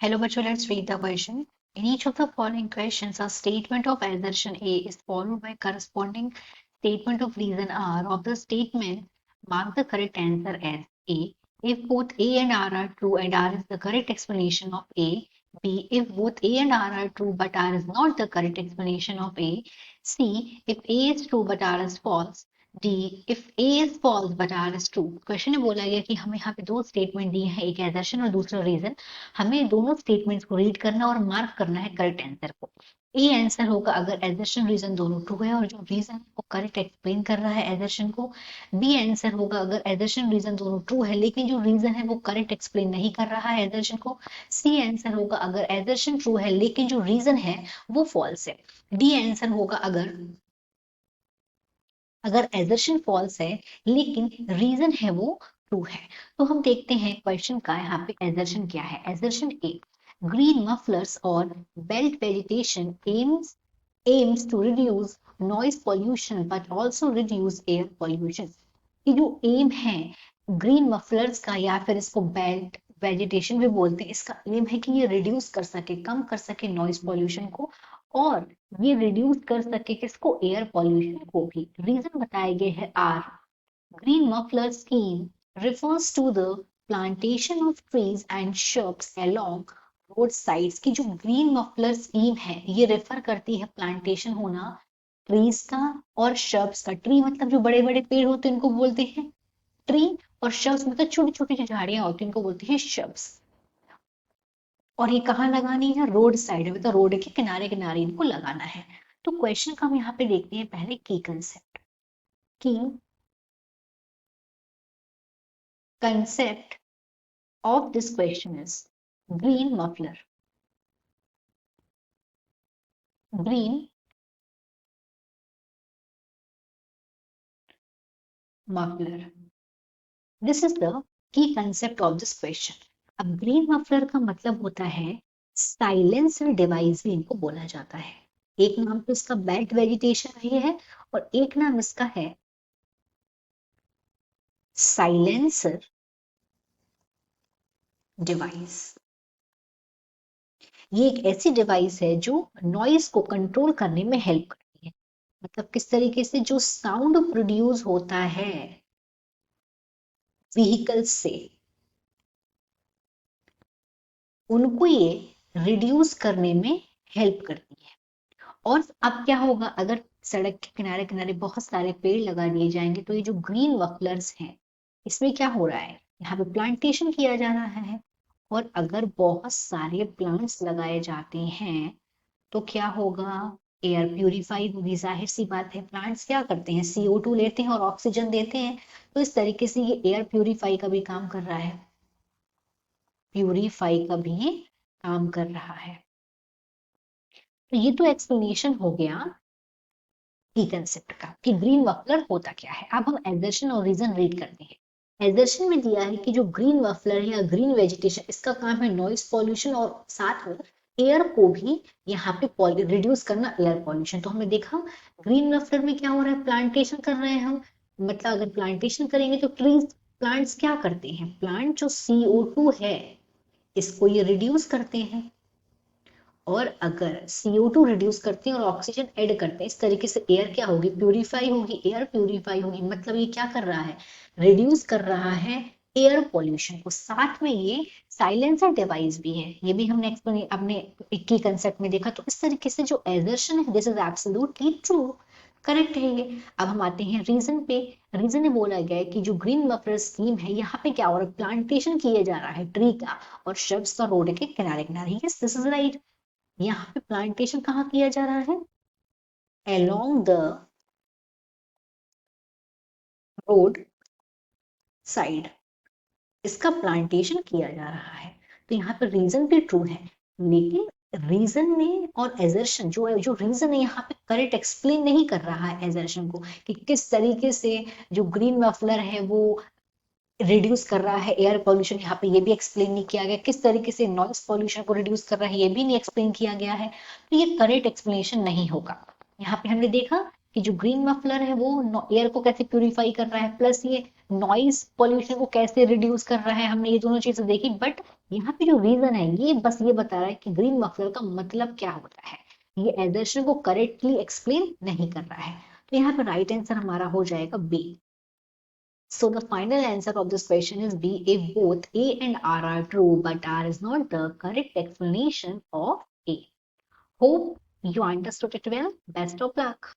Hello, bachcho, let's read the question. In each of the following questions, a statement of assertion A is followed by corresponding statement of reason R. Of the statement, mark the correct answer as A. If both A and R are true and R is the correct explanation of A. B. If both A and R are true but R is not the correct explanation of A. C. If A is true but R is false. D if A is false but R is true. Question में बोला गया कि हमें यहाँ पे दो statement दिए हैं, एक एजर्शन और दूसरा रीजन। हमें दोनों स्टेटमेंट्स को रीड करना और मार्क करना है करेक्ट आंसर को। ए आंसर होगा अगर एजर्शन रीजन दोनों ट्रू है और जो रीजन है वो करेक्ट एक्सप्लेन कर रहा है एजर्शन को। बी आंसर होगा अगर एजर्शन रीजन दोनों ट्रू है लेकिन जो रीजन है वो करेक्ट एक्सप्लेन नहीं कर रहा है एजर्शन को। सी आंसर होगा अगर एजर्शन ट्रू है लेकिन जो रीजन है वो फॉल्स है। डी आंसर होगा अगर एजर्शन फॉल्स है लेकिन रीजन है वो ट्रू है। तो हम देखते हैं क्वेश्चन का यहाँ पे एजर्शन क्या है। एजर्शन ए, ग्रीन मफलर्स और belt vegetation aims to reduce noise pollution but also reduce air pollution. ये जो एम है ग्रीन मफलर्स का या फिर इसको बेल्ट वेजिटेशन भी बोलते हैं, इसका एम है कि ये रिड्यूस कर सके, कम कर सके नॉइज पॉल्यूशन को और ये रिड्यूस कर सके किसको, एयर पॉल्यूशन को भी। रीजन बताए गए हैं R. Green muffler scheme refers to the plantation of trees and shrubs along road sides की जो ग्रीन मफलर स्कीम है ये रेफर करती है प्लांटेशन होना ट्रीज का और शर्ब्स का। ट्री मतलब जो बड़े बड़े पेड़ होते हैं उनको बोलते हैं ट्री, और शर्ब्स मतलब छोटी छोटी जो झाड़ियां होती हैं उनको बोलते हैं शर्ब्स। और ये कहाँ लगानी है, रोड साइड में, मतलब रोड के किनारे किनारे इनको लगाना है। तो क्वेश्चन का हम यहाँ पे देखते हैं पहले की कंसेप्ट। की concept of this question is green muffler. Green muffler, this is the key concept of this question. अब ग्रीन मफलर का मतलब होता है साइलेंसर डिवाइस भी इनको बोला जाता है। एक नाम तो इसका बेल्ट वेजिटेशन ही है और एक नाम इसका है साइलेंसर डिवाइस। ये एक ऐसी डिवाइस है जो नॉइस को कंट्रोल करने में हेल्प करती है। मतलब किस तरीके से जो साउंड प्रोड्यूस होता है व्हीकल्स से उनको ये रिड्यूस करने में हेल्प करती है। और अब क्या होगा, अगर सड़क के किनारे किनारे बहुत सारे पेड़ लगा दिए जाएंगे तो ये जो ग्रीन वफलर्स हैं इसमें क्या हो रहा है, यहाँ पे प्लांटेशन किया जा रहा है। और अगर बहुत सारे प्लांट्स लगाए जाते हैं तो क्या होगा, एयर प्यूरिफाई होगी। जाहिर सी बात है प्लांट्स क्या करते हैं, CO2 लेते हैं और ऑक्सीजन देते हैं। तो इस तरीके से ये एयर प्यूरिफाई का भी काम कर रहा है, प्यूरिफाई का भी काम कर रहा है। तो ये तो एक्सप्लेनेशन हो गया की कंसेप्ट का कि ग्रीन वफलर होता क्या है। अब हम एजर्शन और रीजन रीड करते हैं। एजर्शन में दिया है कि जो ग्रीन वफलर है या ग्रीन वेजिटेशन इसका काम है नॉइस पॉल्यूशन और साथ में एयर को भी यहाँ पे रिड्यूस करना, एयर पॉल्यूशन। तो हमने देखा ग्रीन वफलर में क्या हो रहा है, प्लांटेशन कर रहे हैं हम। मतलब अगर प्लांटेशन करेंगे तो ट्रीज प्लांट्स क्या करते हैं, प्लांट जो CO2 है इसको ये रिड्यूस करते हैं। और अगर CO2 रिड्यूस करते हैं और ऑक्सीजन ऐड करते हैं इस तरीके से एयर क्या होगी, प्यूरिफाई होगी, एयर प्यूरिफाई होगी। मतलब ये क्या कर रहा है, रिड्यूस कर रहा है एयर पॉल्यूशन को। साथ में ये साइलेंसर डिवाइस भी है, ये भी हमने अपने की कंसेप्ट में देखा। तो इस तरीके से जो एजर्शन है this is absolutely true, correct है ये। अब हम आते हैं रीजन पे। रीजन में बोला गया है कि जो ग्रीन बफर स्कीम है यहाँ पे क्या हो रहा है, प्लांटेशन किया जा रहा है ट्री का और शब्स का रोड के किनारे किनारे। Yes this is right. यहाँ पे प्लांटेशन कहाँ किया जा रहा है, along the road side इसका प्लांटेशन किया जा रहा है। तो यहाँ पे रीजन भी ट्रू है लेकिन रीजन ने और एजर्शन जो रीजन है यहाँ पे करेक्ट एक्सप्लेन नहीं कर रहा है एजर्शन को कि किस तरीके से जो ग्रीन मफलर है वो रिड्यूस कर रहा है एयर पॉल्यूशन। यहाँ पे ये भी एक्सप्लेन नहीं किया गया किस तरीके से नॉइस पॉल्यूशन को रिड्यूस कर रहा है, ये भी नहीं एक्सप्लेन किया गया है। तो ये करेक्ट एक्सप्लेनेशन नहीं होगा। यहाँ पे हमने देखा कि जो ग्रीन मफलर है वो एयर को कैसे प्यूरिफाई कर रहा है, प्लस ये नॉइस पॉल्यूशन को कैसे रिड्यूस कर रहा है, हमने ये दोनों चीजें देखी। बट यहाँ पे जो रीजन है ये बस ये बता रहा है कि ग्रीन मफलर का मतलब क्या होता है, ये एजर्शन को करेक्टली एक्सप्लेन नहीं कर रहा है। तो यहाँ पे राइट आंसर हमारा हो जाएगा B. So the final answer of this question is B. If both A and R are true, but R is not the correct explanation of A. Hope you understood it well. Best of luck.